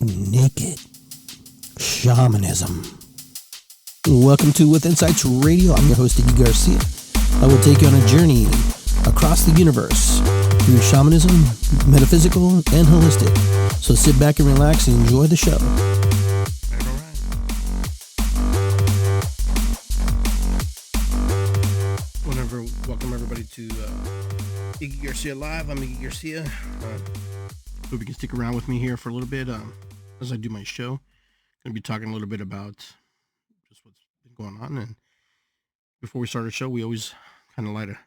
Naked Shamanism. Welcome to With Insights Radio. I'm your host, Iggy Garcia. I will take you on a journey across the universe through shamanism, metaphysical, and holistic. So sit back and relax and enjoy the show. Welcome everybody to Iggy Garcia Live. I'm Iggy Garcia. Hope you can stick around with me here for a little bit as I do my show. Going to be talking a little bit about just what's been going on. And before we start our show, we always kind of light a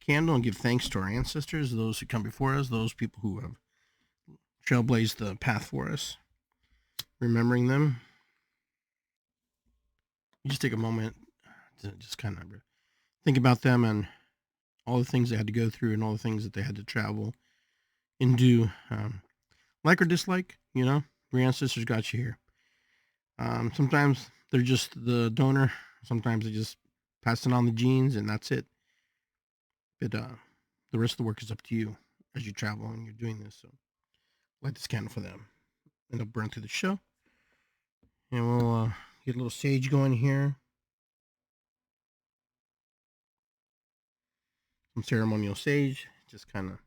candle and give thanks to our ancestors, those who come before us, those people who have trailblazed the path for us. Remembering them. You just take a moment to just kind of think about them and all the things they had to go through and all the things that they had to travel and do. Like or dislike, you know, your ancestors got you here. Sometimes they're just the donor. Sometimes they just passing on the genes and that's it. But the rest of the work is up to you as you travel and you're doing this. So light this candle for them. And they'll burn through the show. And we'll get a little sage going here. Some ceremonial sage. Just kind of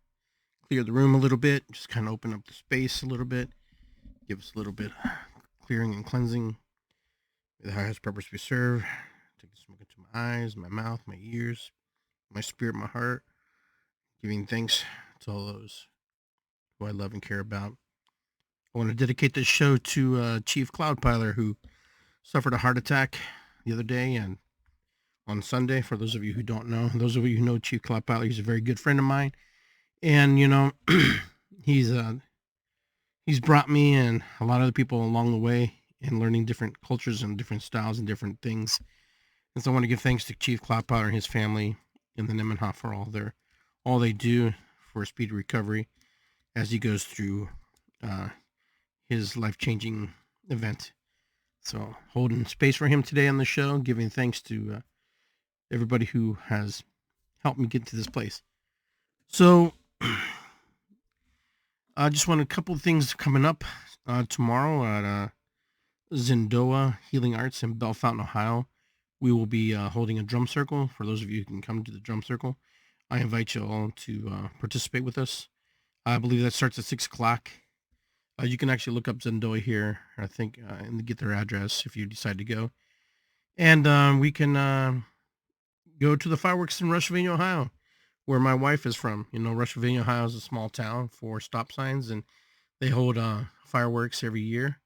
clear the room a little bit. Just kind of open up the space a little bit. Give us a little bit clearing and cleansing. May the highest purpose we serve. Take the smoke into my eyes, my mouth, my ears, my spirit, my heart. Giving thanks to all those who I love and care about. I want to dedicate this show to Chief Cloudpiler, who suffered a heart attack the other day and on Sunday. For those of you who don't know, those of you who know Chief Cloudpiler, he's a very good friend of mine. And, you know, he's brought me and a lot of other people along the way in learning different cultures and different styles and different things. And so I want to give thanks to Chief Cloudpiler and his family in the Nemenhof for all they do for a speedy recovery as he goes through his life-changing event. So holding space for him today on the show, giving thanks to everybody who has helped me get to this place. So I just want a couple of things coming up tomorrow at Zendoa Healing Arts in Bell Fountain, Ohio. We will be holding a drum circle. For those of you who can come to the drum circle, I invite you all to participate with us. I believe that starts at 6 o'clock. You can actually look up Zendoa here, I think, and get their address if you decide to go. And we can go to the fireworks in Rushville, Ohio, where my wife is from. You know, Rushville, Ohio is a small town for stop signs, and they hold fireworks every year.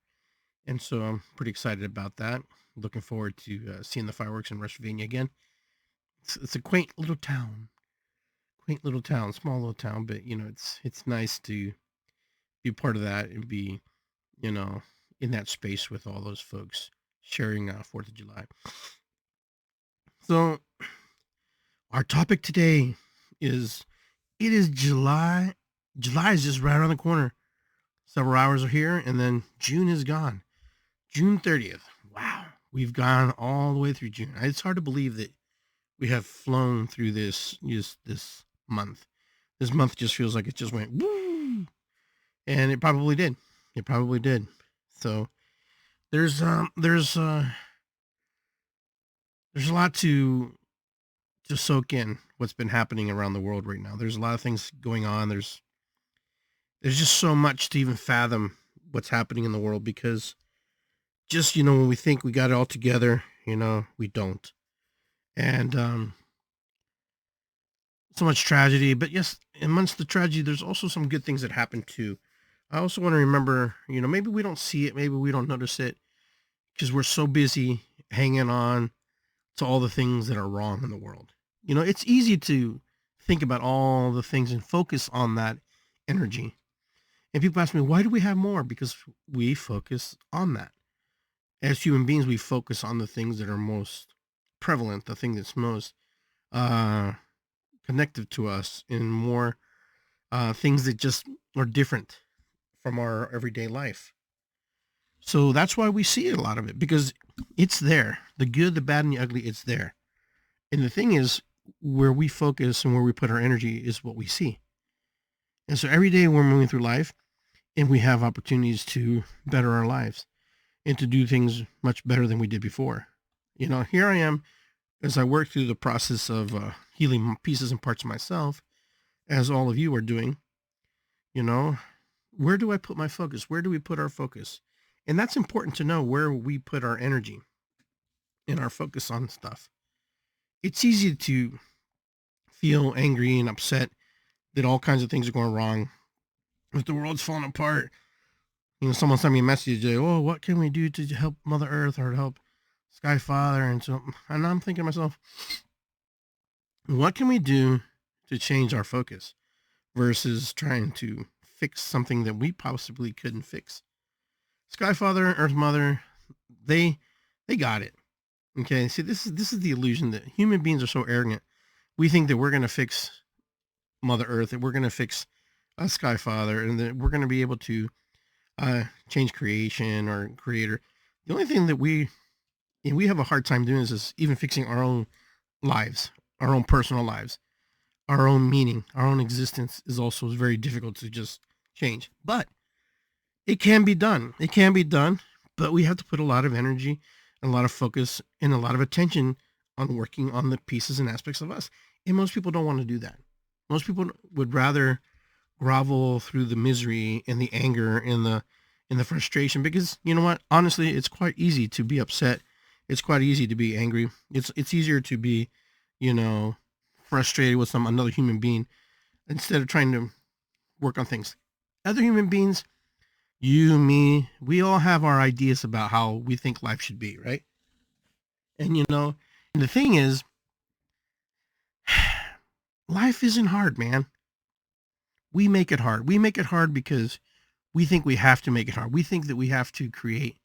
And so I'm pretty excited about that. Looking forward to seeing the fireworks in Rushville again. It's a quaint little town, small little town, but, you know, it's nice to be part of that and be, you know, in that space with all those folks sharing 4th of July. So our topic today is, it is July. July is just right around the corner. Several hours are here, and then June is gone. June 30th. Wow. We've gone all the way through June. It's hard to believe that we have flown through this month. This month just feels like it just went woo. And it probably did. So there's a lot to soak in what's been happening around the world right now. There's a lot of things going on. There's just so much to even fathom what's happening in the world, because just, you know, when we think we got it all together, you know, we don't. And so much tragedy, but yes, amongst the tragedy, there's also some good things that happen too. I also want to remember, you know, maybe we don't see it, maybe we don't notice it, because we're so busy hanging on to all the things that are wrong in the world. You know, it's easy to think about all the things and focus on that energy. And people ask me, why do we have more? Because we focus on that. As human beings, we focus on the things that are most prevalent, the thing that's most connective to us, and more things that just are different from our everyday life. So that's why we see a lot of it, because it's there. The good, the bad, and the ugly, it's there. And the thing is, where we focus and where we put our energy is what we see. And so every day we're moving through life, and we have opportunities to better our lives and to do things much better than we did before. Here I am as I work through the process of healing pieces and parts of myself, as all of you are doing. you know, where do I put my focus? Where do we put our focus? And that's important to know, where we put our energy and our focus on stuff. It's easy to feel angry and upset that all kinds of things are going wrong, if the world's falling apart. Someone sent me a message today, oh, what can we do to help Mother Earth or to help Sky Father? And I'm thinking to myself, what can we do to change our focus versus trying to fix something that we possibly couldn't fix? Sky Father, Earth Mother, they got it. Okay, see, this is the illusion that human beings are so arrogant. We think that we're going to fix Mother Earth, that we're going to fix Sky Father, and that we're going to be able to change creation or creator. The only thing that we have a hard time doing is even fixing our own lives, our own personal lives, our own meaning, our own existence is also very difficult to just change. But it can be done. It can be done, but we have to put a lot of energy, a lot of focus, and a lot of attention on working on the pieces and aspects of us. And most people don't want to do that. Most people would rather grovel through the misery and the anger and the frustration, because you know what? Honestly, it's quite easy to be upset. It's quite easy to be angry. It's easier to be, frustrated with another human being, instead of trying to work on things. Other human beings, you, me, we all have our ideas about how we think life should be, right? And and the thing is, life isn't hard, man. We make it hard. We make it hard because we think we have to make it hard. We think that we have to create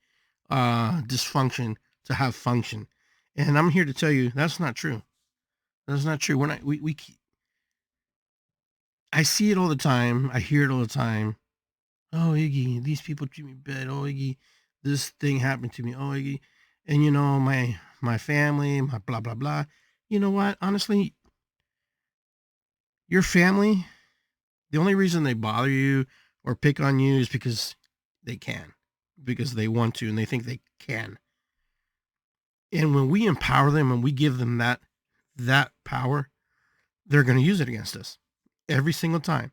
dysfunction to have function. And I'm here to tell you that's not true. That's not true. We're not, we I see it all the time. I hear it all the time. Oh, Iggy, these people treat me bad. Oh, Iggy, this thing happened to me. Oh, Iggy. And my family, my blah blah blah. You know what? Honestly, your family, the only reason they bother you or pick on you is because they can, because they want to, and they think they can. And when we empower them and we give them that power, they're going to use it against us every single time.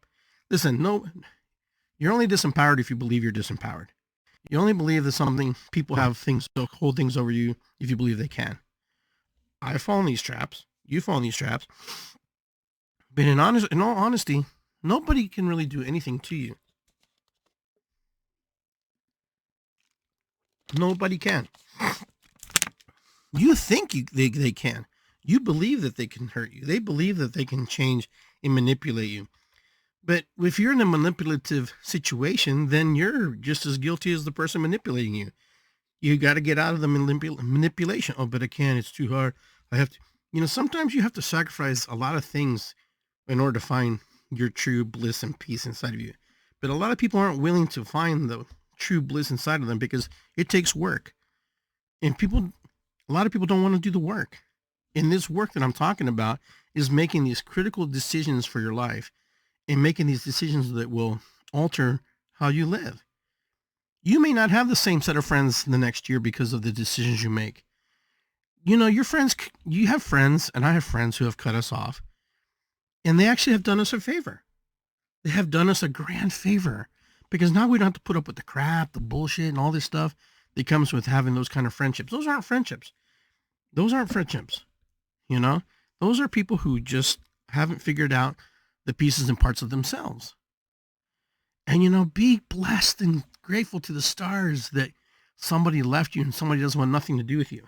Listen, no, you're only disempowered if you believe you're disempowered. You only believe that something, people have things, to hold things over you, if you believe they can. I fall in these traps. You fall in these traps. But in all honesty, nobody can really do anything to you. Nobody can. You think they can. You believe that they can hurt you. They believe that they can change and manipulate you. But if you're in a manipulative situation, then you're just as guilty as the person manipulating you. You got to get out of the manipulation. Oh, but I can't. It's too hard. I have to. Sometimes you have to sacrifice a lot of things in order to find your true bliss and peace inside of you. But a lot of people aren't willing to find the true bliss inside of them because it takes work. And a lot of people don't want to do the work. And this work that I'm talking about is making these critical decisions for your life and making these decisions that will alter how you live. You may not have the same set of friends the next year because of the decisions you make. Your friends, you have friends, and I have friends who have cut us off, and they actually have done us a favor. They have done us a grand favor, because now we don't have to put up with the crap, the bullshit, and all this stuff that comes with having those kind of friendships. Those aren't friendships. Those aren't friendships. Those are people who just haven't figured out the pieces and parts of themselves. And be blessed and grateful to the stars that somebody left you and somebody doesn't want nothing to do with you.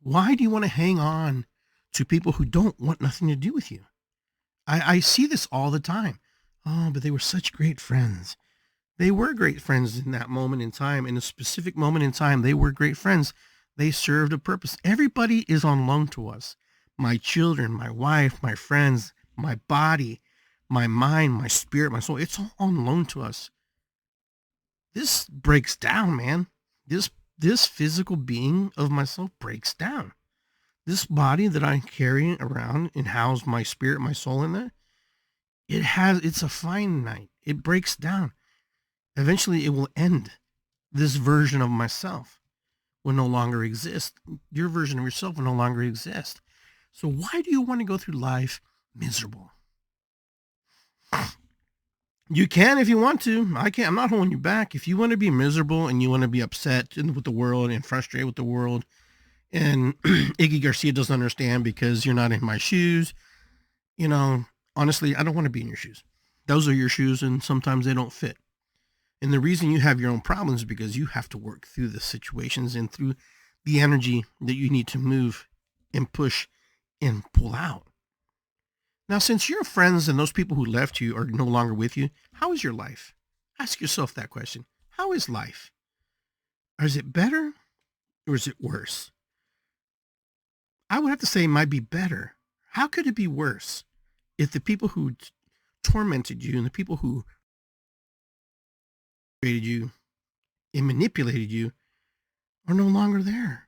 Why do you want to hang on to people who don't want nothing to do with you? I see this all the time. Oh, but they were such great friends. They were great friends in that moment in time. In a specific moment in time, they were great friends. They served a purpose. Everybody is on loan to us. My children, my wife, my friends, my body, my mind, my spirit, my soul. It's all on loan to us. This breaks down, man. This physical being of myself breaks down. This body that I carry around and house my spirit, my soul in there, It's a finite. It breaks down. Eventually it will end. This version of myself will no longer exist. Your version of yourself will no longer exist. So why do you want to go through life miserable? You can if you want to. I can't. I'm not holding you back. If you want to be miserable and you want to be upset with the world and frustrated with the world, and Iggy Garcia doesn't understand because you're not in my shoes, honestly, I don't want to be in your shoes. Those are your shoes, and sometimes they don't fit. And the reason you have your own problems is because you have to work through the situations and through the energy that you need to move and push and pull out. Now, since your friends and those people who left you are no longer with you, how is your life? Ask yourself that question. How is life? Is it better or is it worse? I would have to say it might be better. How could it be worse if the people who tormented you and the people who created you and manipulated you are no longer there?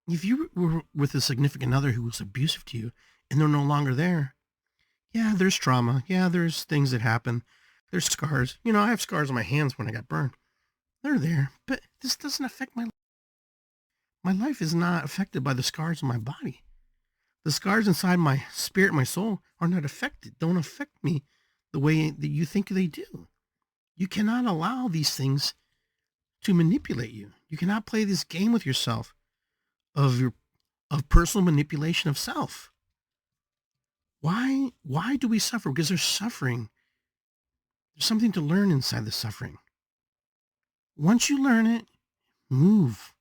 If you were with a significant other who was abusive to you and they're no longer there, yeah, there's trauma. Yeah, there's things that happen. There's scars. I have scars on my hands when I got burned. They're there, but this doesn't affect my life. My life is not affected by the scars on my body. The scars inside my spirit, my soul, are not affected. Don't affect me the way that you think they do. You cannot allow these things to manipulate you. You cannot play this game with yourself of personal manipulation of self. Why do we suffer? Because there's suffering. There's something to learn inside the suffering. Once you learn it, move.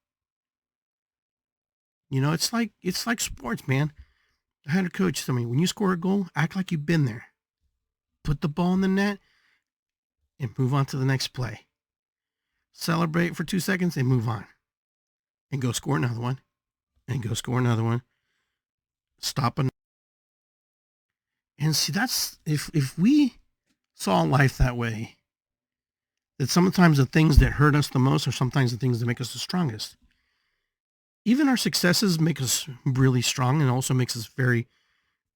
It's like sports, man. I had a coach tell me, when you score a goal, act like you've been there. Put the ball in the net and move on to the next play. Celebrate for 2 seconds and move on. And go score another one. And go score another one. Stop another. And see, that's, if we saw life that way, that sometimes the things that hurt us the most are sometimes the things that make us the strongest. Even our successes make us really strong and also makes us very,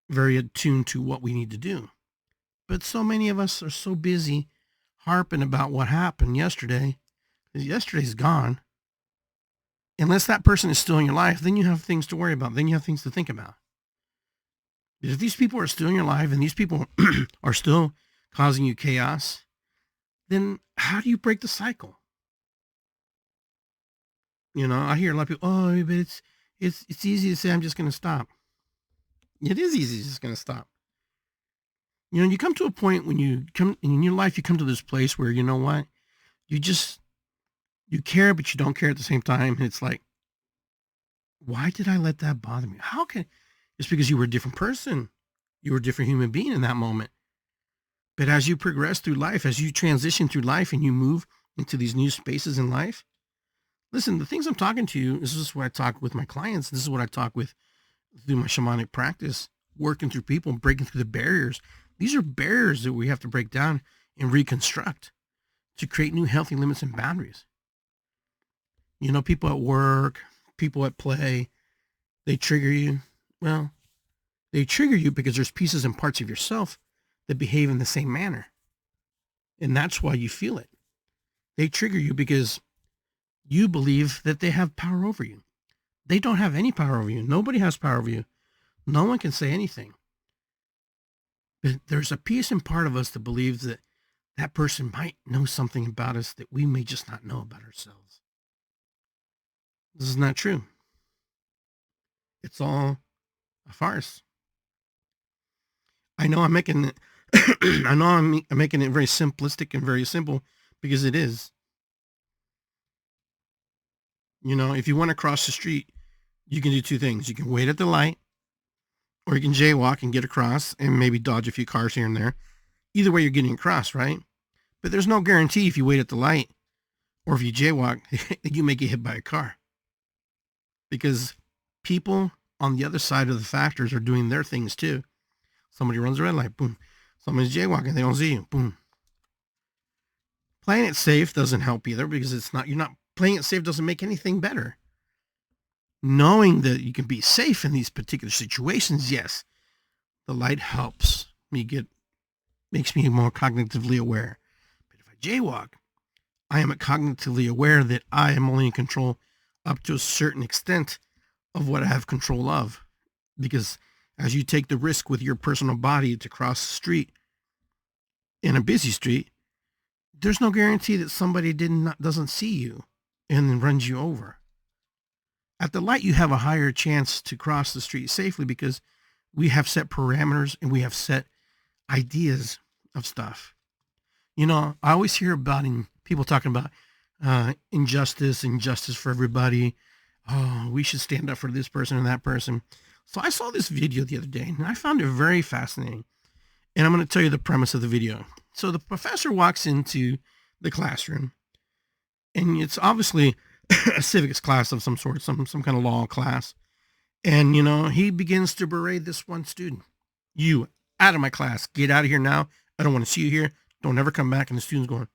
very attuned to what we need to do. But so many of us are so busy harping about what happened yesterday. Yesterday's gone. Unless that person is still in your life, then you have things to worry about. Then you have things to think about. If these people are still in your life and these people are still causing you chaos, then how do you break the cycle? I hear a lot of people, oh, but it's easy to say I'm just going to stop. It is easy, just going to stop. You come to a point when you come in your life, you come to this place where, you know what, you care, but you don't care at the same time. And it's like, why did I let that bother me? It's because you were a different person. You were a different human being in that moment. But as you progress through life, as you transition through life and you move into these new spaces in life, listen, the things I'm talking to you, this is what I talk with my clients. This is what I talk with through my shamanic practice, working through people and breaking through the barriers. These are barriers that we have to break down and reconstruct to create new healthy limits and boundaries. People at work, people at play, they trigger you. Well, they trigger you because there's pieces and parts of yourself that behave in the same manner. And that's why you feel it. They trigger you because you believe that they have power over you. They don't have any power over you. Nobody has power over you. No one can say anything. But there's a piece and part of us that believes that that person might know something about us that we may just not know about ourselves. This is not true. It's all a farce. I know I'm making it, I'm making it very simplistic and very simple because it is. If you want to cross the street, you can do two things. You can wait at the light, or you can jaywalk and get across and maybe dodge a few cars here and there. Either way, you're getting across, right? But there's no guarantee if you wait at the light or if you jaywalk, you may get hit by a car. Because people on the other side of the factors are doing their things too. Somebody runs a red light, boom. Somebody's jaywalking, they don't see you, boom. Playing it safe doesn't help either because you're not playing it safe doesn't make anything better. Knowing that you can be safe in these particular situations, yes, The light helps me makes me more cognitively aware. But if I jaywalk, I am cognitively aware that I am only in control up to a certain extent of what I have control of. Because as you take the risk with your personal body to cross the street in a busy street, there's no guarantee that somebody doesn't see you and then runs you over. At the light, you have a higher chance to cross the street safely because we have set parameters and we have set ideas of stuff. You know, I always hear about people talking about injustice for everybody. Oh, we should stand up for this person and that person. So I saw this video the other day and I found it very fascinating. And I'm going to tell you the premise of the video. So the professor walks into the classroom and it's obviously a civics class of some sort, some kind of law class. And, you know, he begins to berate this one student. You, out of my class. Get out of here now. I don't want to see you here. Don't ever come back. And the student's going,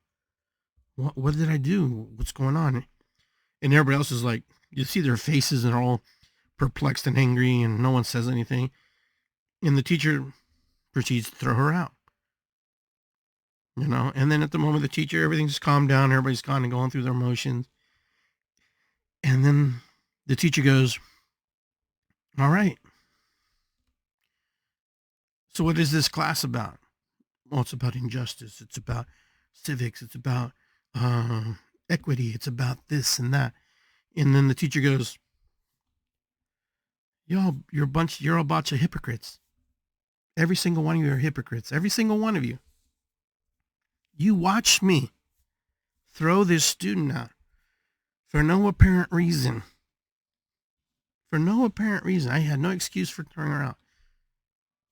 what did I do? What's going on? And everybody else is like, you see their faces and they're all perplexed and angry and no one says anything. And the teacher proceeds to throw her out. You know, and then at the moment the teacher, everything's calmed down. Everybody's kind of going through their motions. And then the teacher goes, all right. So what is this class about? Well, it's about injustice. It's about civics. It's about equity. It's about this and that. And then the teacher goes, you're a bunch of hypocrites. Every single one of you are hypocrites. Every single one of you. You watched me throw this student out for no apparent reason. For no apparent reason. I had no excuse for throwing her out.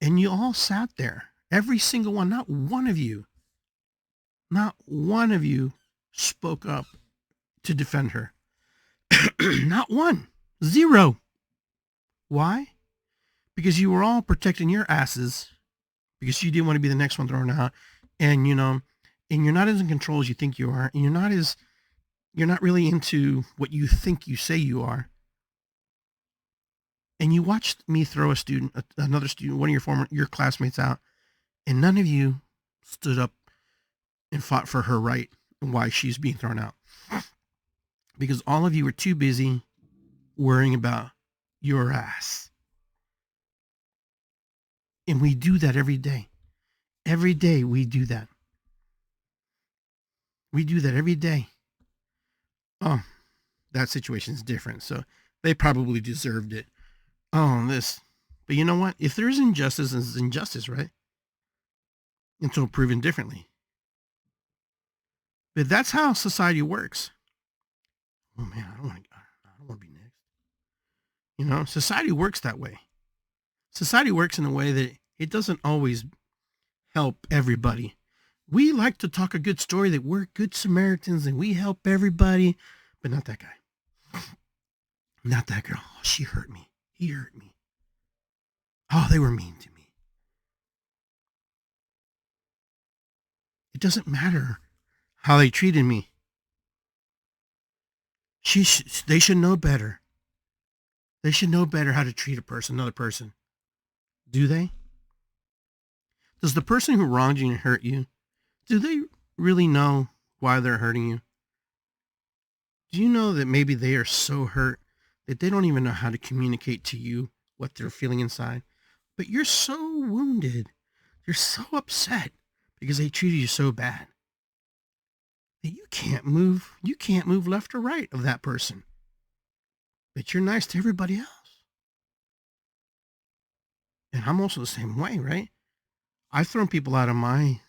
And you all sat there. Every single one. Not one of you spoke up to defend her. Not one. Zero. Why? Because you were all protecting your asses because you didn't want to be the next one thrown out. And, you know, and you're not as in control as you think you are. And you're not really into what you think you say you are. And you watched me throw another student, one of your classmates out. And none of you stood up and fought for her right and why she's being thrown out. Because all of you were too busy worrying about your ass. And we do that every day. Every day we do that. We do that every day. Oh, that situation's different. So they probably deserved it. Oh, this. But you know what? If there's injustice, it's injustice, right? Until proven differently. But that's how society works. Oh man, I don't want to be next. You know, society works that way. Society works in a way that it doesn't always help everybody. We like to talk a good story that we're good Samaritans and we help everybody, but not that guy. Not that girl. Oh, she hurt me. He hurt me. Oh, they were mean to me. It doesn't matter how they treated me. They should know better. They should know better how to treat another person. Do they? Does the person who wronged you and hurt you, do they really know why they're hurting you? Do you know that maybe they are so hurt that they don't even know how to communicate to you what they're feeling inside? But you're so wounded. You're so upset because they treated you so bad that you can't move left or right of that person. But you're nice to everybody else. And I'm also the same way, right? I've thrown people out of my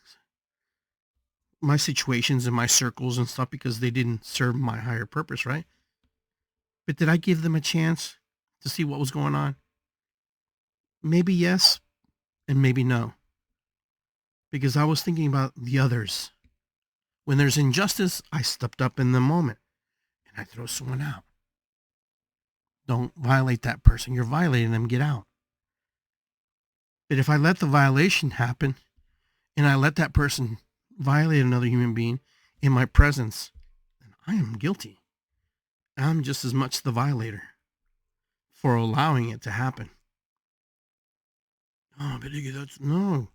situations and my circles and stuff because they didn't serve my higher purpose, right? But did I give them a chance to see what was going on? Maybe yes, and maybe no. Because I was thinking about the others. When there's injustice, I stepped up in the moment and I throw someone out. Don't violate that person. You're violating them. Get out. But if I let the violation happen and I let that person violate another human being in my presence, then I am guilty. I'm just as much the violator for allowing it to happen. Oh, but Iggy, that's no.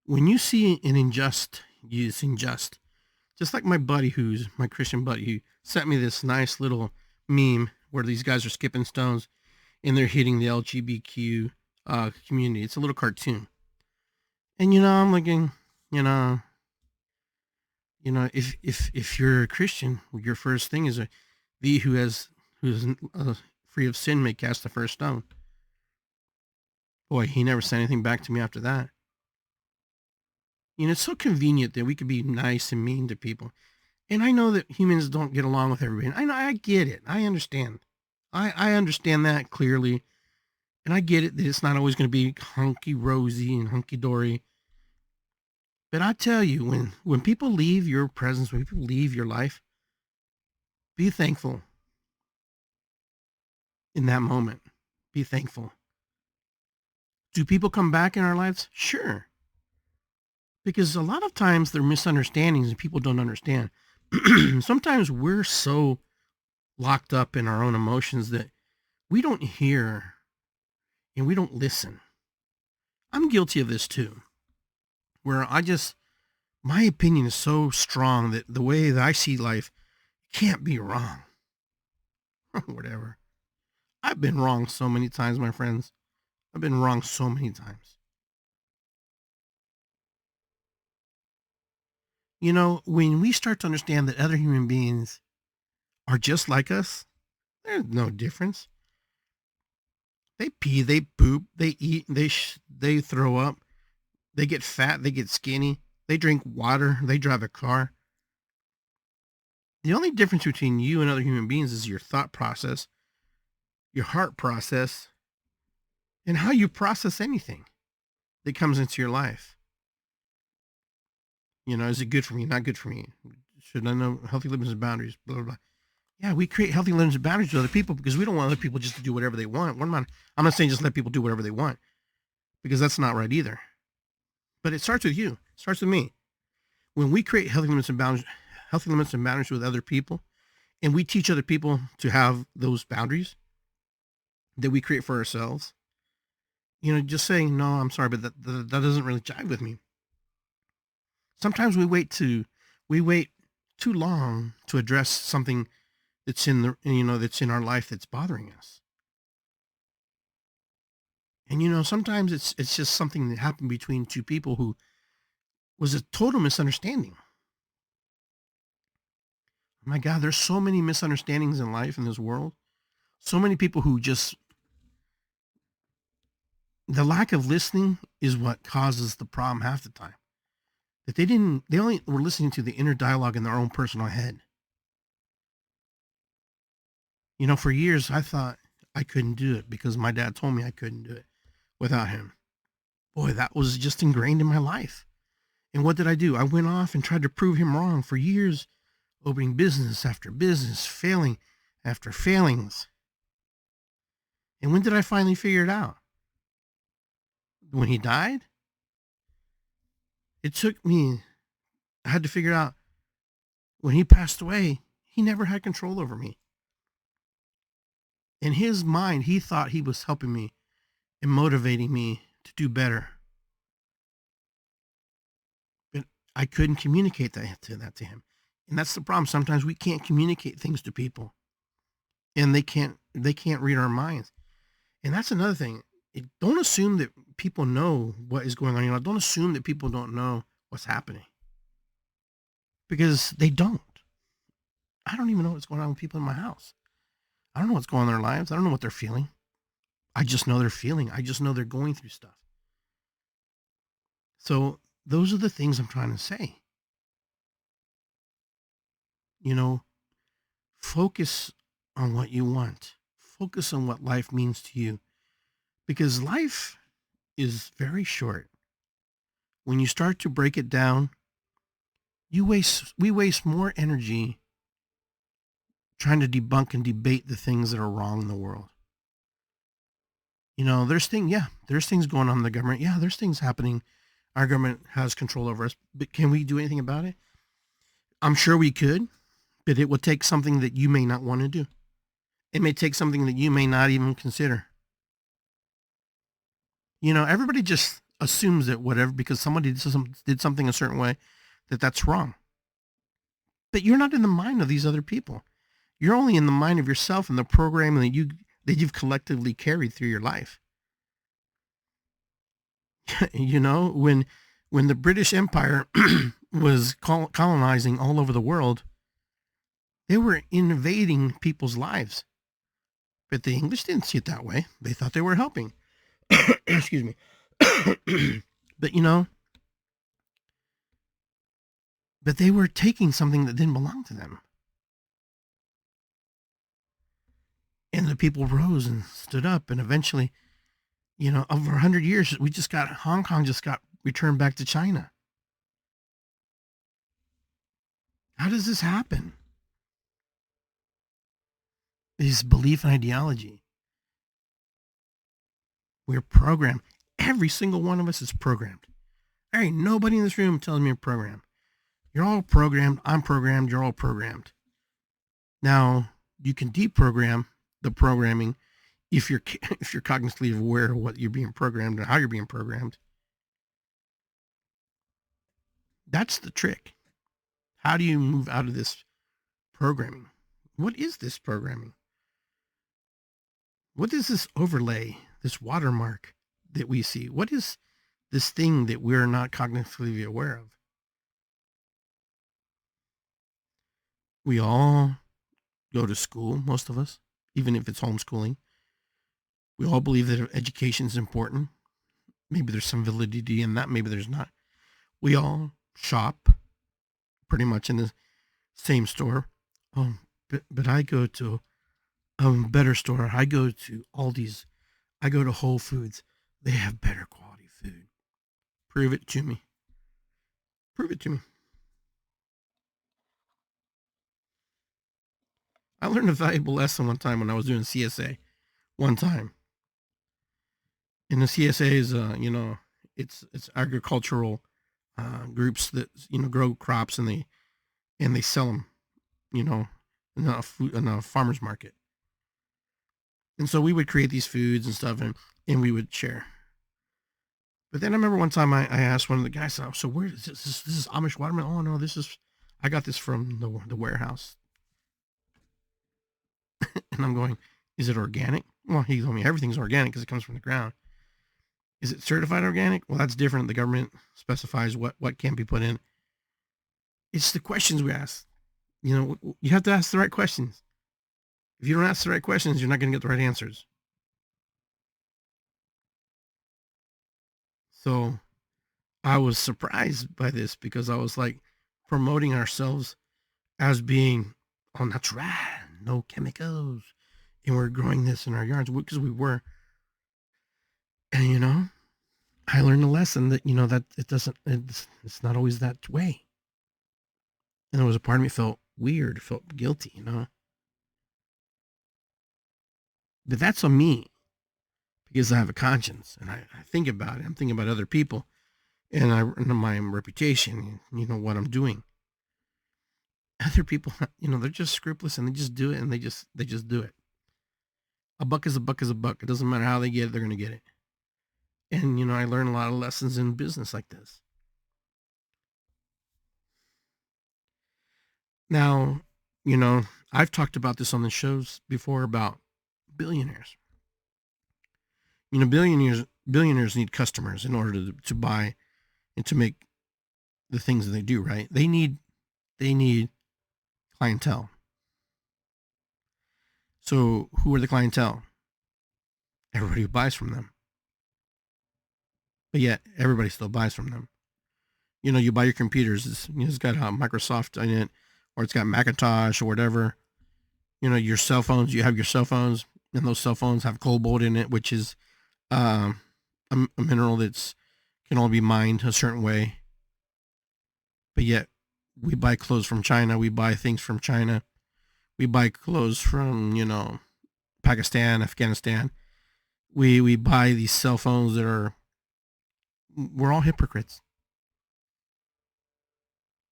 When you see an unjust, it's unjust. Just like my buddy, who's my Christian buddy, who sent me this nice little meme where these guys are skipping stones and they're hitting the LGBTQ community. It's a little cartoon, and I'm looking, you know, if you're a Christian, your first thing is thee who is free of sin may cast the first stone. Boy, he never said anything back to me after that. It's so convenient that we could be nice and mean to people. And I know that humans don't get along with everybody. I know, I get it. I understand. I understand that clearly. And I get it that it's not always going to be hunky rosy and hunky dory. But I tell you, when people leave your presence, when people leave your life, be thankful in that moment. Be thankful. Do people come back in our lives? Sure. Because a lot of times they're misunderstandings and people don't understand. Sometimes we're so locked up in our own emotions that we don't hear and we don't listen. I'm guilty of this too, where my opinion is so strong that the way that I see life can't be wrong. Whatever. I've been wrong so many times, my friends. I've been wrong so many times. When we start to understand that other human beings are just like us, there's no difference. They pee, they poop, they eat, they throw up, they get fat, they get skinny, they drink water, they drive a car. The only difference between you and other human beings is your thought process, your heart process, and how you process anything that comes into your life. Is it good for me? Not good for me? Should I know healthy limits and boundaries? Blah, blah, blah. Yeah, we create healthy limits and boundaries with other people because we don't want other people just to do whatever they want. I'm not saying just let people do whatever they want because that's not right either. But it starts with you. It starts with me. When we create healthy limits and boundaries with other people, and we teach other people to have those boundaries that we create for ourselves, just saying, no, I'm sorry, but that doesn't really jive with me. Sometimes we wait too long to address something that's that's in our life that's bothering us. And sometimes it's just something that happened between two people who was a total misunderstanding. My God, there's so many misunderstandings in life in this world. So many people who just the lack of listening is what causes the problem half the time. That they only were listening to the inner dialogue in their own personal head. For years I thought I couldn't do it because my dad told me I couldn't do it without him. Boy, that was just ingrained in my life. And what did I do? I went off and tried to prove him wrong for years, opening business after business, failing after failings. And when did I finally figure it out? When he died? It took me, I had to figure out when he passed away, he never had control over me. In his mind, he thought he was helping me and motivating me to do better. But I couldn't communicate that to him. And that's the problem. Sometimes we can't communicate things to people. And they can't read our minds. And that's another thing. Don't assume that people know what is going on. Don't assume that people don't know what's happening. Because they don't. I don't even know what's going on with people in my house. I don't know what's going on in their lives. I don't know what they're feeling. I just know they're feeling. I just know they're going through stuff. So those are the things I'm trying to say. Focus on what you want. Focus on what life means to you. Because life is very short. When you start to break it down, we waste more energy trying to debunk and debate the things that are wrong in the world. There's things going on in the government. Yeah, there's things happening. Our government has control over us, but can we do anything about it? I'm sure we could, but it would take something that you may not want to do. It may take something that you may not even consider. Everybody just assumes that whatever, because somebody did something a certain way, that's wrong. But you're not in the mind of these other people. You're only in the mind of yourself and the programming that you've collectively carried through your life. When the British Empire was colonizing all over the world, they were invading people's lives. But the English didn't see it that way. They thought they were helping. Excuse me. But but they were taking something that didn't belong to them. And the people rose and stood up, and eventually, over 100 years, Hong Kong just got returned back to China. How does this happen? This belief and ideology. We're programmed. Every single one of us is programmed. There ain't nobody in this room telling me I'm programmed. You're all programmed. I'm programmed. You're all programmed. Now, you can deprogram the programming if you're cognitively aware of what you're being programmed and how you're being programmed. That's the trick. How do you move out of this programming? What is this programming? What is this overlay, this watermark that we see? What is this thing that we're not cognitively aware of? We all go to school, most of us, even if it's homeschooling. We all believe that education is important. Maybe there's some validity in that. Maybe there's not. We all shop pretty much in the same store. But I go to a better store. I go to Aldi's. I go to Whole Foods. They have better quality food. Prove it to me. Prove it to me. I learned a valuable lesson one time when I was doing CSA. One time. And the CSA is, it's agricultural groups that grow crops and they sell them, in a farmer's market. And so we would create these foods and stuff, and we would share. But then I remember one time I asked one of the guys, so where is this? This is Amish watermelon? Oh no, I got this from the warehouse. And I'm going, is it organic? Well, he told me everything's organic because it comes from the ground. Is it certified organic? Well, that's different. The government specifies what can be put in. It's the questions we ask. You have to ask the right questions. If you don't ask the right questions, you're not going to get the right answers. So I was surprised by this because I was like promoting ourselves as being all natural, no chemicals. And we're growing this in our yards because we were. And, I learned a lesson that, that it's not always that way. And there was a part of me felt weird, felt guilty, But that's on me because I have a conscience and I think about it. I'm thinking about other people and my reputation, what I'm doing. Other people, they're just scrupulous and they just do it and they just do it. A buck is a buck is a buck. It doesn't matter how they get it, they're going to get it. And, I learned a lot of lessons in business like this. Now, I've talked about this on the shows before about billionaires. Billionaires need customers in order to buy and to make the things that they do, right? They need clientele. So who are the clientele? Everybody who buys from them. But yet everybody still buys from them. You buy your computers, it's got Microsoft in it, or it's got Macintosh or whatever. Your cell phones, you have your cell phones, and those cell phones have cobalt in it, which is a mineral that's can only be mined a certain way. But yet we buy clothes from China, we buy things from China, we buy clothes from, Pakistan, Afghanistan. We buy these cell phones we're all hypocrites.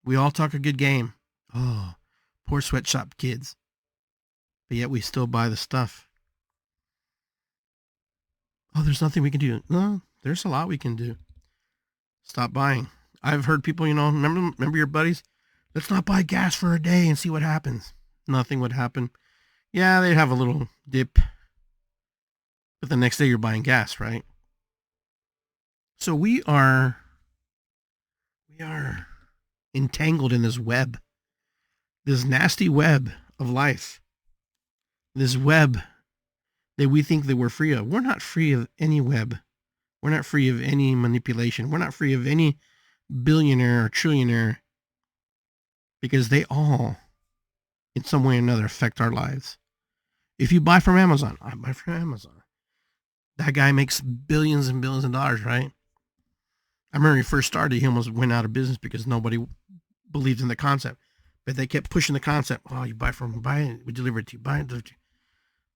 We all talk a good game. Oh, poor sweatshop kids. But yet we still buy the stuff. Oh, there's nothing we can do. No, There's a lot we can do. Stop buying. I've heard people, remember your buddies? Let's not buy gas for a day and see what happens. Nothing would happen. Yeah, they'd have a little dip. But the next day you're buying gas, right? So we are entangled in this web. This nasty web of life. This web that we think that we're free of. We're not free of any web. We're not free of any manipulation. We're not free of any billionaire or trillionaire, because they all, in some way or another, affect our lives. If you buy from Amazon, I buy from Amazon. That guy makes billions and billions of dollars, right? I remember he first started, he almost went out of business because nobody believed in the concept. But they kept pushing the concept. Oh, you buy it, we deliver it to you, buy it, deliver it to you.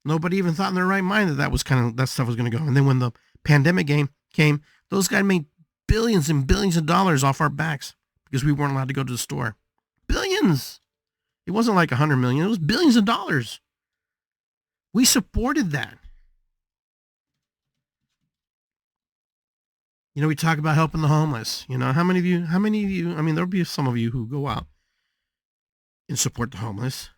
Nobody even thought in their right mind that stuff was going to go. And then when the pandemic came, those guys made billions and billions of dollars off our backs because we weren't allowed to go to the store. Billions. It wasn't like 100 million. It was billions of dollars. We supported that. We talk about helping the homeless. How many of you, I mean, there'll be some of you who go out and support the homeless.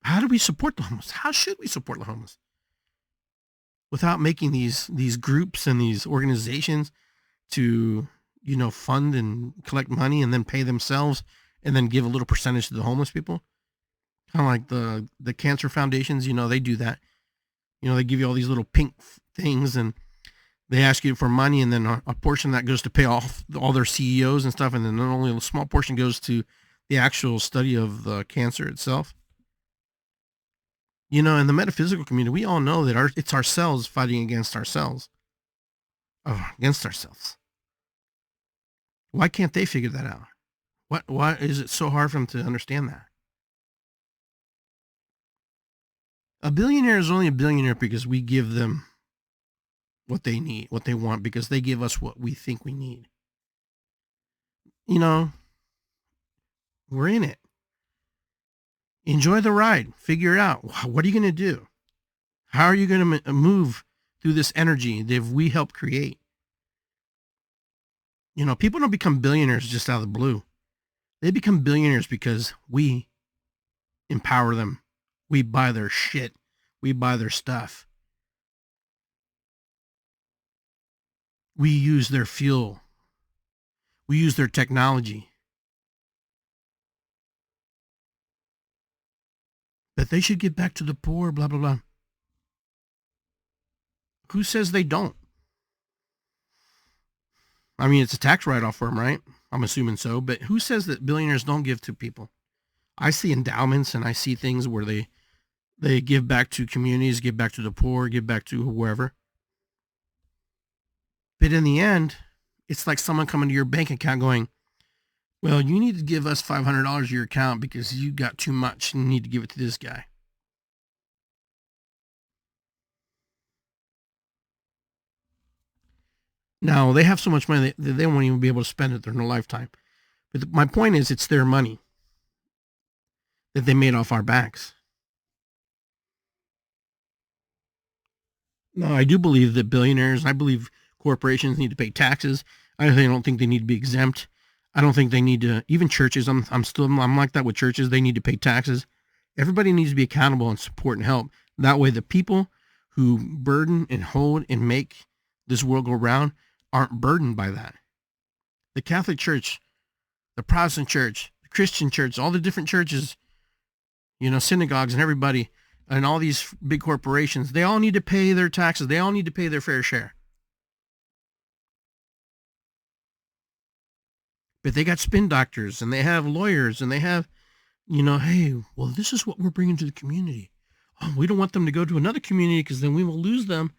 How do we support the homeless? How should we support the homeless? Without making these groups and these organizations to, fund and collect money and then pay themselves and then give a little percentage to the homeless people. Kind of like the cancer foundations, they do that. They give you all these little pink things and they ask you for money, and then a portion of that goes to pay off all their CEOs and stuff. And then only a small portion goes to the actual study of the cancer itself. In the metaphysical community, we all know that it's ourselves fighting against ourselves. Against ourselves. Why can't they figure that out? Why is it so hard for them to understand that? A billionaire is only a billionaire because we give them what they need, what they want, because they give us what we think we need. We're in it. Enjoy the ride. Figure it out. What are you going to do? How are you going to move through this energy that we help create? People don't become billionaires just out of the blue. They become billionaires because we empower them. We buy their shit. We buy their stuff. We use their fuel. We use their technology. But they should give back to the poor, blah, blah, blah. Who says they don't? I mean, it's a tax write-off for them, right? I'm assuming so. But who says that billionaires don't give to people? I see endowments and I see things where they give back to communities, give back to the poor, give back to whoever. But in the end, it's like someone coming to your bank account going, well, you need to give us $500 to your account because you got too much and you need to give it to this guy. Now, they have so much money that they won't even be able to spend it during their lifetime. But my point is, it's their money that they made off our backs. No, I do believe that billionaires, I believe corporations need to pay taxes. I don't think they need to be exempt. I don't think they need to, even churches, I'm like that with churches. They need to pay taxes. Everybody needs to be accountable and support and help. That way the people who burden and hold and make this world go round aren't burdened by that. The Catholic Church, the Protestant Church, the Christian Church, all the different churches, synagogues and everybody, and all these big corporations, they all need to pay their taxes. They all need to pay their fair share. But they got spin doctors and they have lawyers and they have, hey, well, this is what we're bringing to the community. Oh, we don't want them to go to another community because then we will lose them.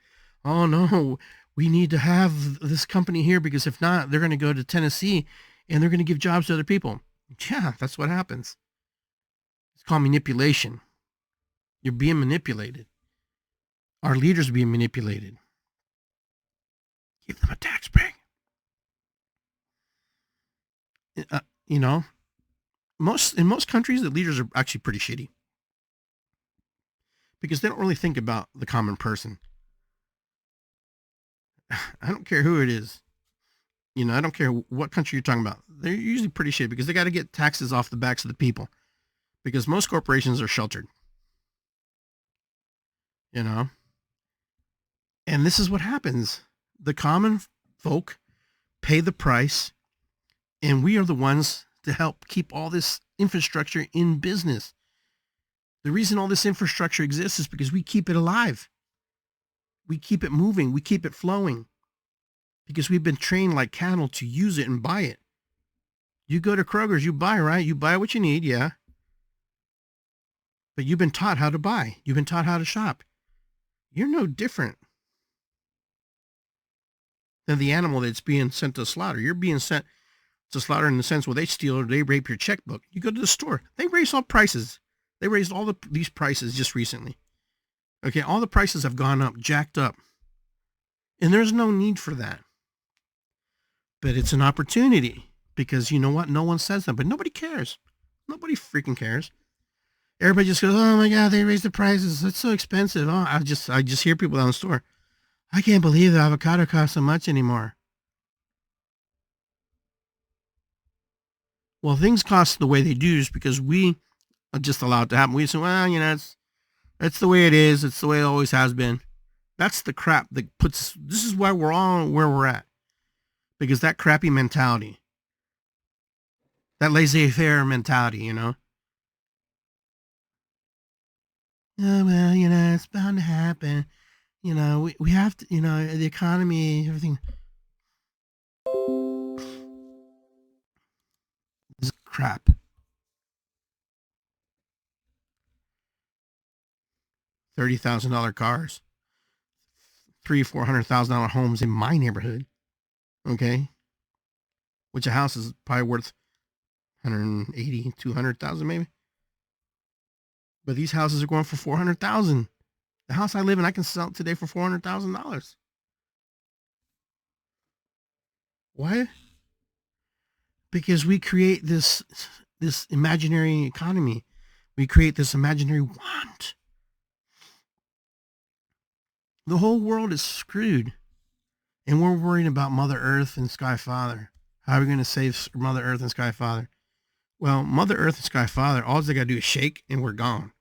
Oh, no, we need to have this company here because if not, they're going to go to Tennessee and they're going to give jobs to other people. Yeah, that's what happens. It's called manipulation. You're being manipulated. Our leaders are being manipulated. Give them a tax break. In most countries, the leaders are actually pretty shitty because they don't really think about the common person. I don't care who it is. I don't care what country you're talking about. They're usually pretty shitty because they got to get taxes off the backs of the people because most corporations are sheltered. And this is what happens. The common folk pay the price, and we are the ones to help keep all this infrastructure in business. The reason all this infrastructure exists is because we keep it alive. We keep it moving. We keep it flowing because we've been trained like cattle to use it and buy it. You go to Kroger's, you buy, right? You buy what you need, yeah. But you've been taught how to buy. You've been taught how to shop. You're no different than the animal that's being sent to slaughter. You're being sent to slaughter in the sense where they steal or they rape your checkbook. You go to the store, they raise all prices. They raised all these prices just recently. Okay, all the prices have gone up, jacked up. And there's no need for that. But it's an opportunity because you know what? No one says that, but nobody cares. Nobody freaking cares. Everybody just goes, oh my God, they raised the prices. It's so expensive. Oh, I just hear people down the store. I can't believe the avocado costs so much anymore. Well, things cost the way they do is because we are just allowed it to happen. We say, well, it's the way it is. It's the way it always has been. That's the crap that this is why we're all where we're at. Because that crappy mentality, that laissez-faire mentality, Oh, well, it's bound to happen. We have to, the economy, everything. This is crap. $30,000 cars, $400,000 homes in my neighborhood. Okay, which a house is probably worth 180, 200,000 maybe. But these houses are going for 400,000. The house I live in, I can sell it today for $400,000. Why? Because we create this imaginary economy. We create this imaginary want. The whole world is screwed. And we're worrying about Mother Earth and Sky Father. How are we going to save Mother Earth and Sky Father? Well, Mother Earth and Sky Father, all they got to do is shake and we're gone.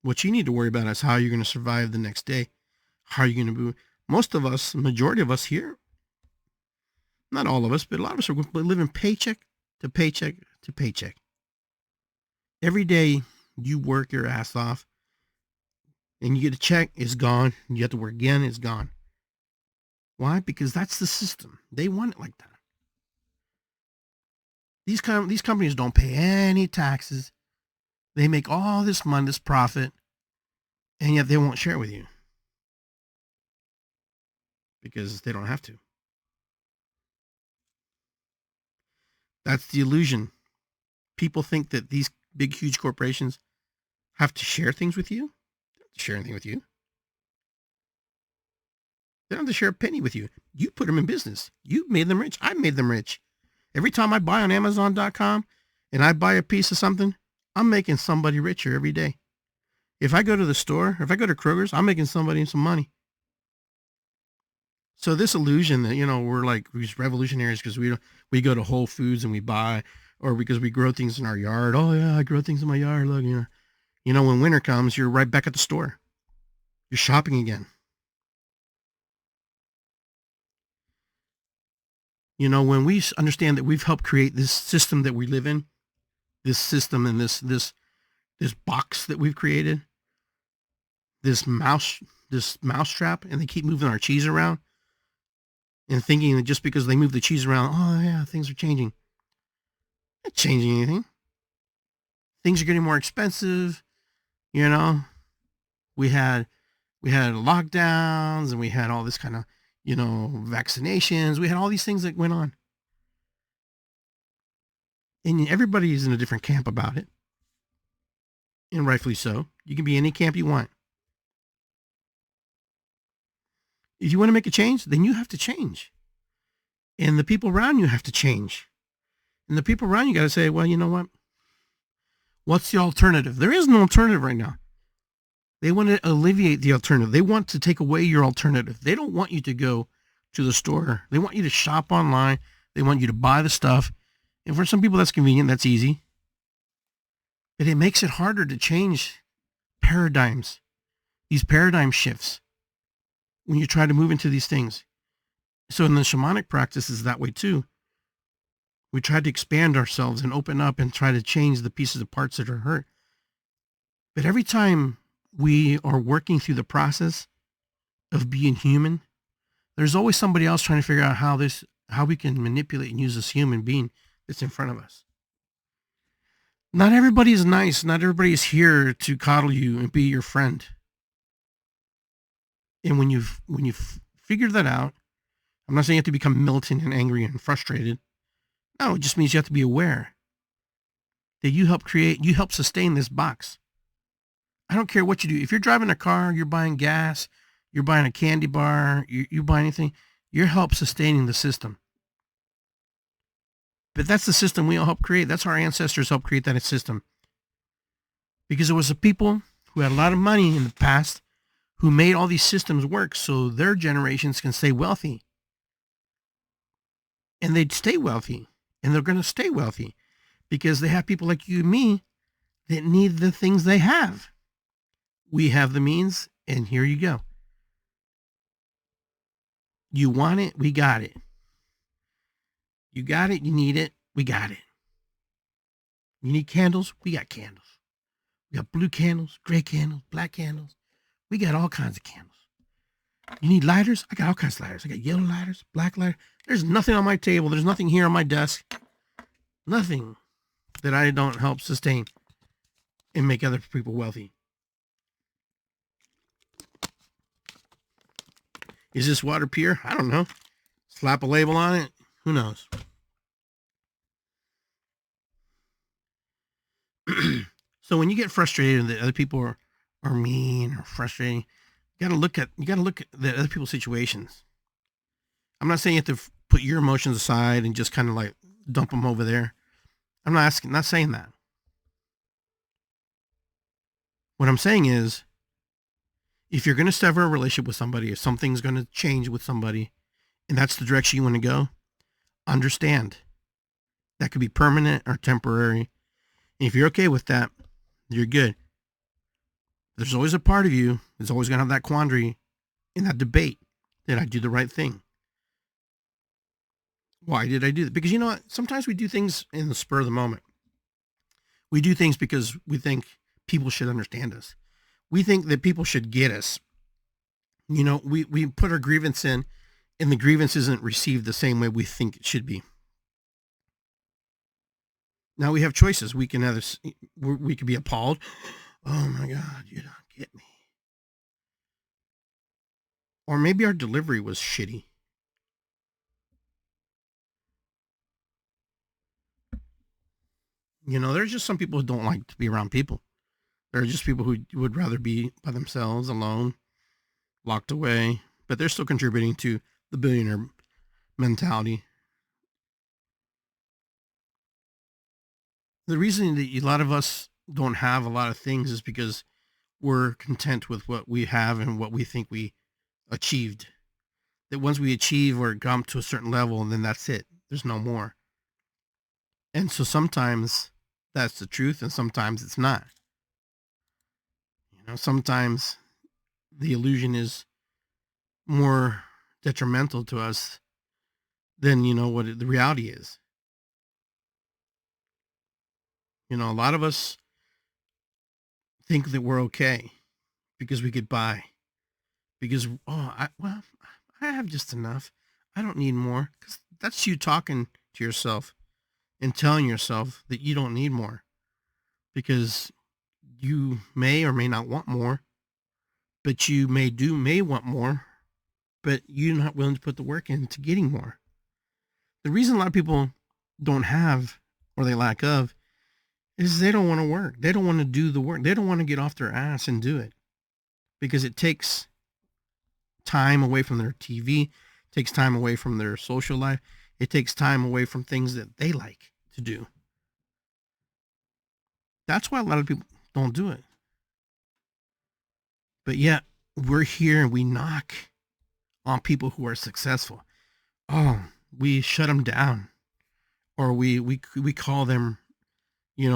What you need to worry about is how you're going to survive the next day. How are you going to move? Most of us, majority of us here, not all of us, but a lot of us are living paycheck to paycheck to paycheck. Every day you work your ass off and you get a check, it's gone. You have to work again, it's gone. Why? Because that's the system. They want it like that. These companies don't pay any taxes. They make all this money, this profit, and yet they won't share it with you. Because they don't have to. That's the illusion. People think that these big, huge corporations have to share things with you. They don't have to share anything with you. They don't have to share a penny with you. You put them in business. You made them rich. I made them rich. Every time I buy on Amazon.com and I buy a piece of something, I'm making somebody richer every day. If I go to the store, if I go to Kroger's, I'm making somebody some money. So this illusion that, we're like these revolutionaries because we go to Whole Foods and we buy, or because we grow things in our yard. Oh yeah, I grow things in my yard. Look, when winter comes, you're right back at the store. You're shopping again. When we understand that we've helped create this system that we live in, this system and this box that we've created, this mousetrap, and they keep moving our cheese around and thinking that just because they move the cheese around, oh yeah, things are changing. Not changing anything. Things are getting more expensive. We had lockdowns and we had all this kind of, vaccinations. We had all these things that went on. And everybody is in a different camp about it. And rightfully so. You can be any camp you want. If you want to make a change, then you have to change. And the people around you have to change. And the people around you got to say, well, you know what? What's the alternative? There is no alternative right now. They want to alleviate the alternative. They want to take away your alternative. They don't want you to go to the store. They want you to shop online. They want you to buy the stuff. And for some people, that's convenient. That's easy. But it makes it harder to change paradigms, these paradigm shifts, when you try to move into these things. So in the shamanic practice is that way too. We try to expand ourselves and open up and try to change the pieces of parts that are hurt. But every time we are working through the process of being human, there's always somebody else trying to figure out how we can manipulate and use this human being that's in front of us. Not everybody is nice. Not everybody is here to coddle you and be your friend. And when you've figured that out, I'm not saying you have to become militant and angry and frustrated. No, it just means you have to be aware that you help sustain this box. I don't care what you do. If you're driving a car, you're buying gas, you're buying a candy bar, you buy anything, you're help sustaining the system. But that's the system we all help create. That's our ancestors helped create that system. Because it was the people who had a lot of money in the past who made all these systems work so their generations can stay wealthy. And they'd stay wealthy. And they're going to stay wealthy because they have people like you and me that need the things they have. We have the means, and here you go. You want it, we got it. You got it, you need it, we got it. You need candles, we got candles. We got blue candles, gray candles, black candles. We got all kinds of candles. You need lighters? I got all kinds of lighters. I got yellow lighters, black lighters. There's nothing on my table. There's nothing here on my desk. Nothing that I don't help sustain and make other people wealthy. Is this water pure? I don't know. Slap a label on it. Who knows? So when you get frustrated that other people are mean or frustrating, you gotta look at the other people's situations. I'm not saying you have to put your emotions aside and just kind of like dump them over there. I'm not saying that. What I'm saying is, if you're going to sever a relationship with somebody, if something's going to change with somebody, and that's the direction you want to go, understand that could be permanent or temporary. And if you're okay with that, you're good. There's always a part of you that's always going to have that quandary in that debate. Did I do the right thing? Why did I do that? Because you know what? Sometimes we do things in the spur of the moment. We do things because we think people should understand us. We think that people should get us. You know, we put our grievance in, and the grievance isn't received the same way we think it should be. Now we have choices. We can we could be appalled. Oh my God, you don't get me. Or maybe our delivery was shitty. You know, there's just some people who don't like to be around people. There are just people who would rather be by themselves, alone, locked away, but they're still contributing to the billionaire mentality. The reason that a lot of us don't have a lot of things is because we're content with what we have and what we think we achieved. That once we achieve or come to a certain level, and then that's it. There's no more. And so sometimes that's the truth, and sometimes it's not. You know, sometimes the illusion is more detrimental to us than, you know, what the reality is. You know, a lot of us think that we're okay because we get by. Because, I have just enough. I don't need more. Because that's you talking to yourself and telling yourself that you don't need more. Because you may or may not want more. But you may want more. But you're not willing to put the work into getting more. The reason a lot of people don't have or they lack of is they don't want to work. They don't want to do the work. They don't want to get off their ass and do it. Because it takes time away from their TV, takes time away from their social life. It takes time away from things that they like to do. That's why a lot of people don't do it. But yet we're here and we knock on people who are successful. Oh, we shut them down, or we call them,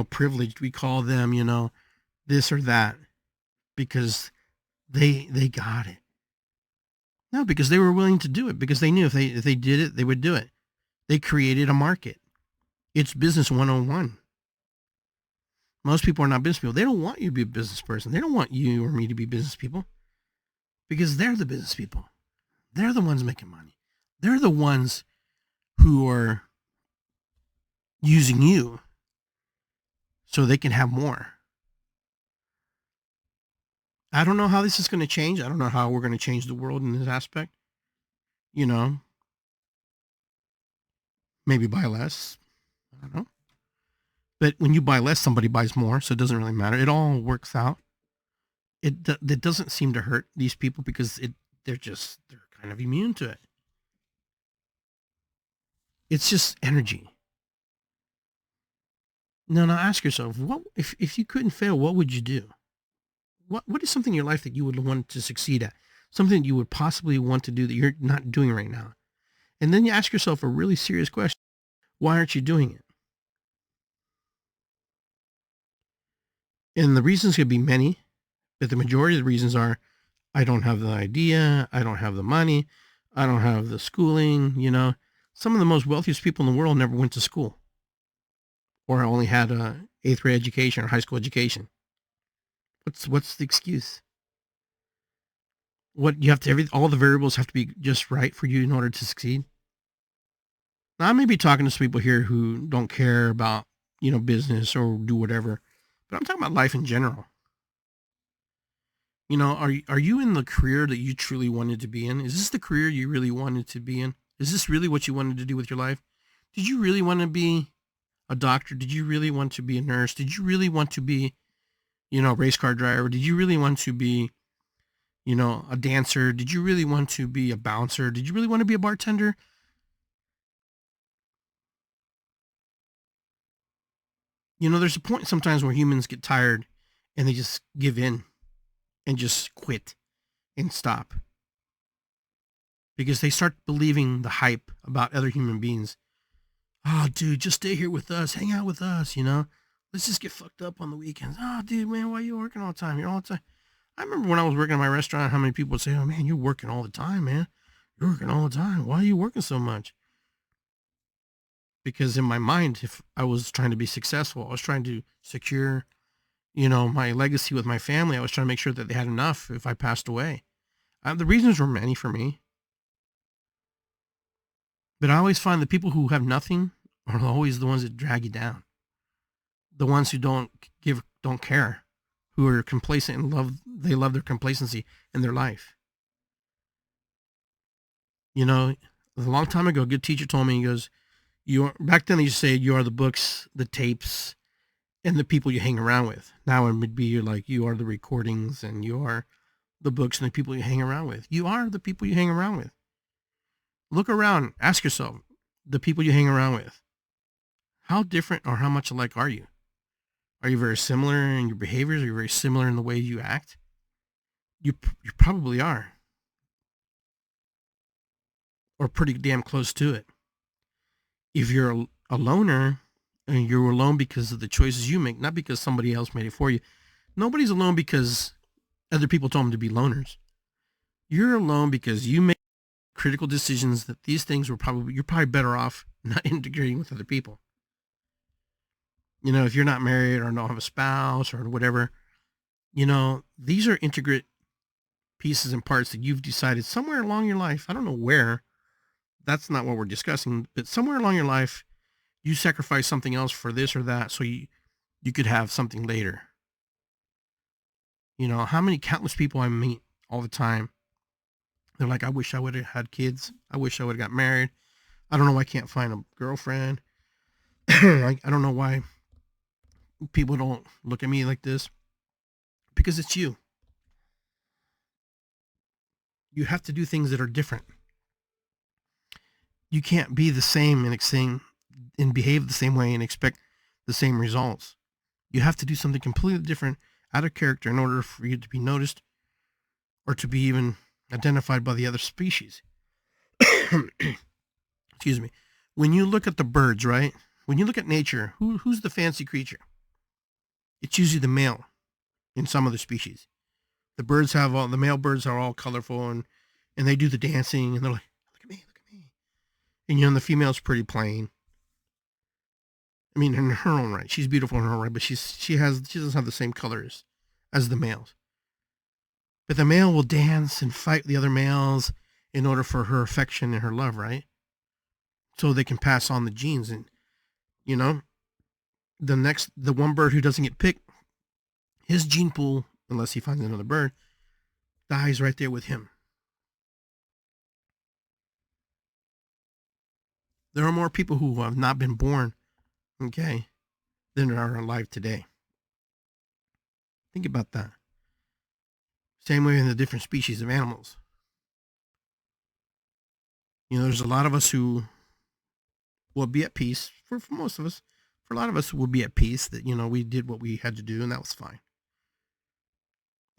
privileged. We call them, this or that, because they got it. No, because they were willing to do it, because they knew if they did it, they would do it. They created a market. It's business 101. Most people are not business people. They don't want you to be a business person. They don't want you or me to be business people, because they're the business people. They're the ones making money. They're the ones who are using you so they can have more. I don't know how this is going to change. I don't know how we're going to change the world in this aspect. Maybe buy less. I don't know. But when you buy less, somebody buys more, so it doesn't really matter. It all works out. It doesn't seem to hurt these people, because they're kind of immune to it. It's just energy. Now ask yourself, what if you couldn't fail, what would you do? What is something in your life that you would want to succeed at? Something you would possibly want to do that you're not doing right now? And then you ask yourself a really serious question. Why aren't you doing it? And the reasons could be many, but the majority of the reasons are, I don't have the idea, I don't have the money, I don't have the schooling. Some of the most wealthiest people in the world never went to school, or only had a 8th grade education or high school education. What's the excuse? What you have to all the variables have to be just right for you in order to succeed. Now, I may be talking to some people here who don't care about, business or do whatever, but I'm talking about life in general. Are you in the career that you truly wanted to be in? Is this the career you really wanted to be in? Is this really what you wanted to do with your life? Did you really want to be a doctor? Did you really want to be a nurse? Did you really want to be, a race car driver? Did you really want to be, a dancer? Did you really want to be a bouncer? Did you really want to be a bartender? There's a point sometimes where humans get tired and they just give in and just quit and stop, because they start believing the hype about other human beings. Oh, dude, just stay here with us. Hang out with us, Let's just get fucked up on the weekends. Oh, dude, man, why are you working all the time? You're all the time. I remember when I was working at my restaurant, how many people would say, oh, man, you're working all the time, man. You're working all the time. Why are you working so much? Because in my mind, if I was trying to be successful, I was trying to secure, my legacy with my family. I was trying to make sure that they had enough if I passed away. The reasons were many for me. But I always find the people who have nothing are always the ones that drag you down. The ones who don't care, who are complacent and love their complacency in their life. A long time ago, a good teacher told me, he goes, back then they used to say, you are the books, the tapes, and the people you hang around with. Now it would be like, you are the recordings, and you are the books and the people you hang around with. You are the people you hang around with. Look around, ask yourself, the people you hang around with, how different or how much alike are you? Are you very similar in your behaviors? Are you very similar in the way you act? You probably are, or pretty damn close to it. If you're a loner, and you're alone because of the choices you make, not because somebody else made it for you. Nobody's alone because other people told them to be loners. You're alone because you make critical decisions that these things you're probably better off not integrating with other people. If you're not married or don't have a spouse or whatever, these are integrate pieces and parts that you've decided somewhere along your life. I don't know where. That's not what we're discussing, but somewhere along your life, you sacrifice something else for this or that so you could have something later. How many countless people I meet all the time, they're like, I wish I would have had kids. I wish I would have got married. I don't know why I can't find a girlfriend. I don't know why people don't look at me like this. Because it's you. You have to do things that are different. You can't be the same and behave the same way and expect the same results. You have to do something completely different, out of character, in order for you to be noticed or to be even identified by the other species. Excuse me. When you look at the birds, right? When you look at nature, who's the fancy creature? It's usually the male in some of the species. The male birds are all colorful and they do the dancing and they're like, look at me, look at me. And the female's pretty plain. I mean, in her own right, she's beautiful in her own right, but she doesn't have the same colors as the males. But the male will dance and fight the other males in order for her affection and her love, right? So they can pass on the genes. And you know, the one bird who doesn't get picked, his gene pool, unless he finds another bird, dies right there with him. There are more people who have not been born, okay, than are alive today. Think about that. Same way in the different species of animals. There's a lot of us who will be at peace. For most of us, for a lot of us, will be at peace that we did what we had to do, and that was fine.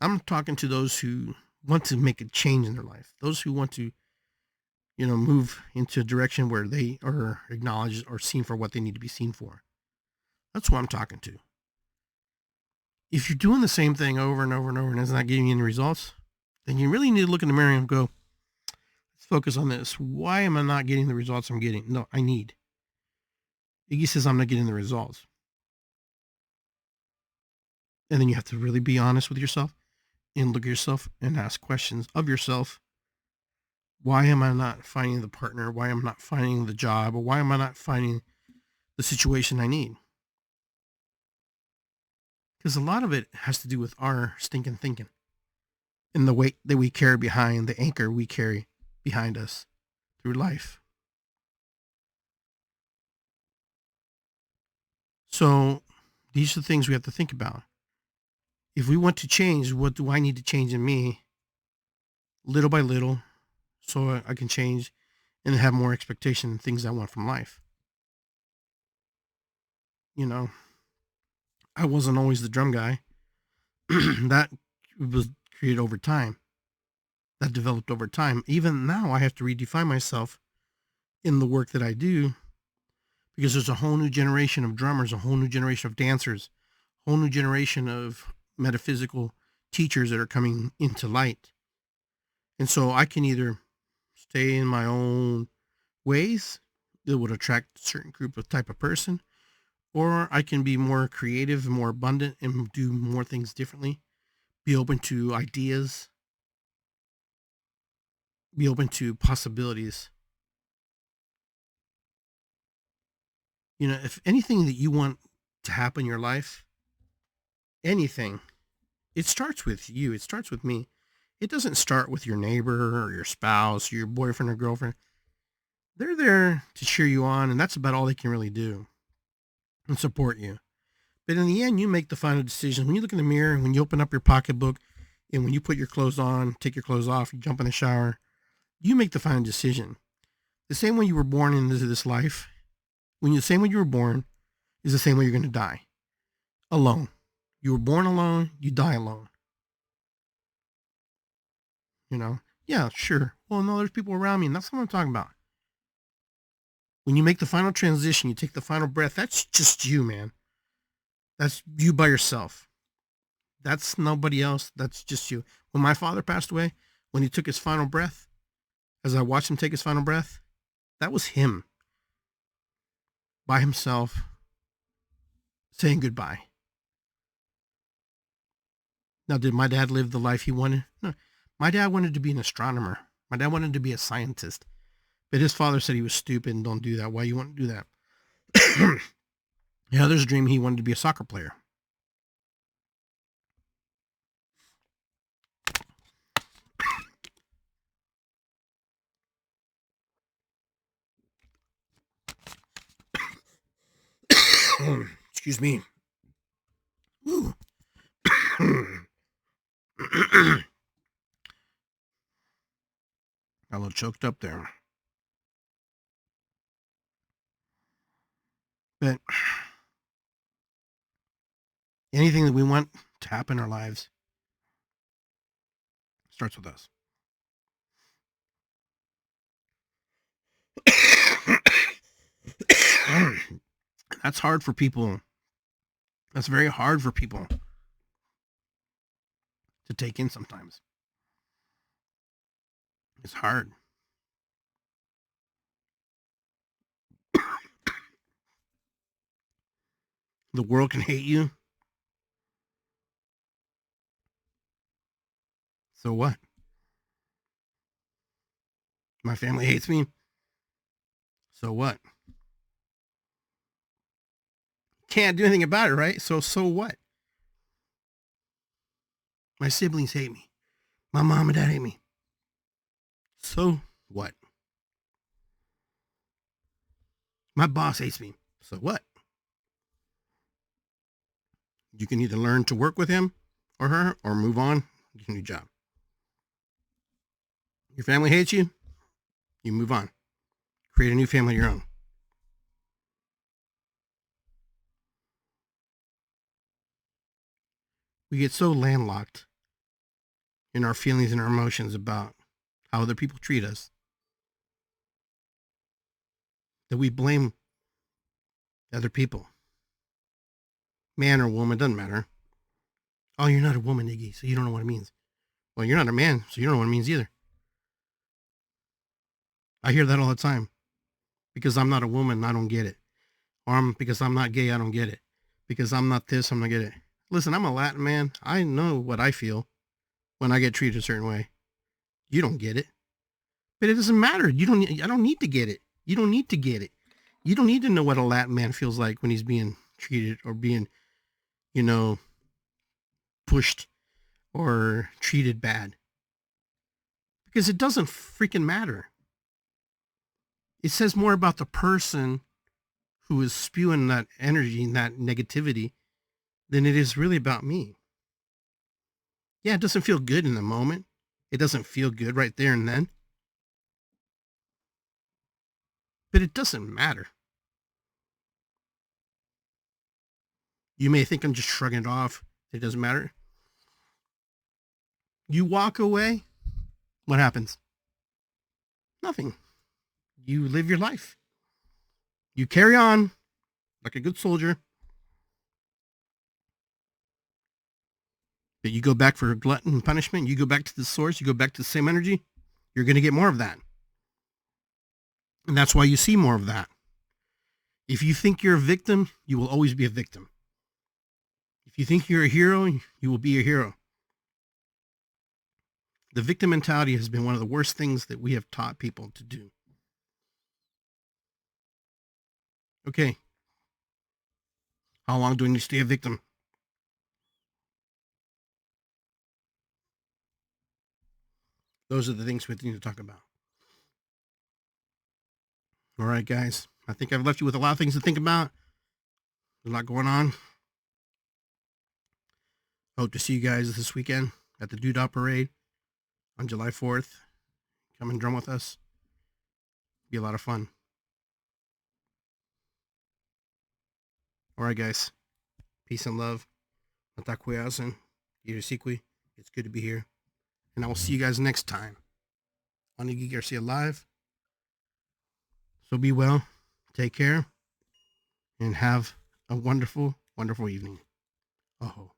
I'm talking to those who want to make a change in their life. Those who want to, move into a direction where they are acknowledged or seen for what they need to be seen for. That's who I'm talking to. If you're doing the same thing over and over and over and it's not getting you any results, then you really need to look in the mirror and go, let's focus on this. Why am I not getting the results I'm getting? No, I need. Iggy says I'm not getting the results. And then you have to really be honest with yourself and look at yourself and ask questions of yourself. Why am I not finding the partner? Why am I not finding the job? Or why am I not finding the situation I need? Because a lot of it has to do with our stinking thinking and the weight that we carry behind, the anchor we carry behind us through life. So these are the things we have to think about. If we want to change, what do I need to change in me little by little so I can change and have more expectation and things I want from life? I wasn't always the drum guy. That was created over time. That developed over time. Even now, I have to redefine myself in the work that I do because there's a whole new generation of drummers, a whole new generation of dancers, a whole new generation of metaphysical teachers that are coming into light. And so I can either stay in my own ways that would attract a certain group of type of person, or I can be more creative, more abundant, and do more things differently. Be open to ideas. Be open to possibilities. If anything that you want to happen in your life, anything, it starts with you. It starts with me. It doesn't start with your neighbor or your spouse, or your boyfriend or girlfriend. They're there to cheer you on, and that's about all they can really do and support you. But in the end, you make the final decision. When you look in the mirror and when you open up your pocketbook and when you put your clothes on, take your clothes off, you jump in the shower, you make the final decision. The same way you were born into this life, the same way you were born is the same way you're going to die. Alone. You were born alone, you die alone. Yeah, sure. Well, no, there's people around me, and that's what I'm talking about. When you make the final transition, you take the final breath, that's just you, man. That's you by yourself. That's nobody else. That's just you. When my father passed away, when he took his final breath, as I watched him take his final breath, that was him by himself saying goodbye. Now, did my dad live the life he wanted? No. My dad wanted to be an astronomer. My dad wanted to be a scientist. But his father said he was stupid and don't do that. Why you want to do that? Yeah, there's a dream he wanted to be a soccer player. Excuse me. A little choked up there. But anything that we want to happen in our lives starts with us. That's hard for people. That's very hard for people to take in sometimes. It's hard. The world can hate you. So what? My family hates me. So what? Can't do anything about it, right? So what? My siblings hate me. My mom and dad hate me. So what? My boss hates me. So what? You can either learn to work with him or her or move on, get a new job. Your family hates you, you move on. Create a new family of your own. We get so landlocked in our feelings and our emotions about how other people treat us that we blame other people. Man or woman, doesn't matter. Oh, you're not a woman, Iggy, so you don't know what it means. Well, you're not a man, so you don't know what it means either. I hear that all the time. Because I'm not a woman, I don't get it. Or because I'm not gay, I don't get it. Because I'm not this, I'm not get it. Listen, I'm a Latin man. I know what I feel when I get treated a certain way. You don't get it. But it doesn't matter. I don't need to get it. You don't need to get it. You don't need to know what a Latin man feels like when he's being treated or being, pushed or treated bad. Because it doesn't freaking matter. It says more about the person who is spewing that energy and that negativity than it is really about me. Yeah, it doesn't feel good in the moment. It doesn't feel good right there and then. But it doesn't matter. You may think I'm just shrugging it off. It doesn't matter. You walk away, what happens? Nothing. You live your life. You carry on like a good soldier. But you go back for glutton and punishment. You go back to the source. You go back to the same energy. You're going to get more of that. And that's why you see more of that. If you think you're a victim, you will always be a victim. If you think you're a hero, you will be a hero. The victim mentality has been one of the worst things that we have taught people to do. Okay. How long do I need to stay a victim? Those are the things we need to talk about. All right, guys. I think I've left you with a lot of things to think about. There's a lot going on. Hope to see you guys this weekend at the Doodah Parade on July 4th. Come and drum with us. Be a lot of fun. All right, guys. Peace and love. Matakuyasan. Yirisikwi. It's good to be here. And I will see you guys next time on Iggy Garcia Live. So be well. Take care. And have a wonderful, wonderful evening. Oh.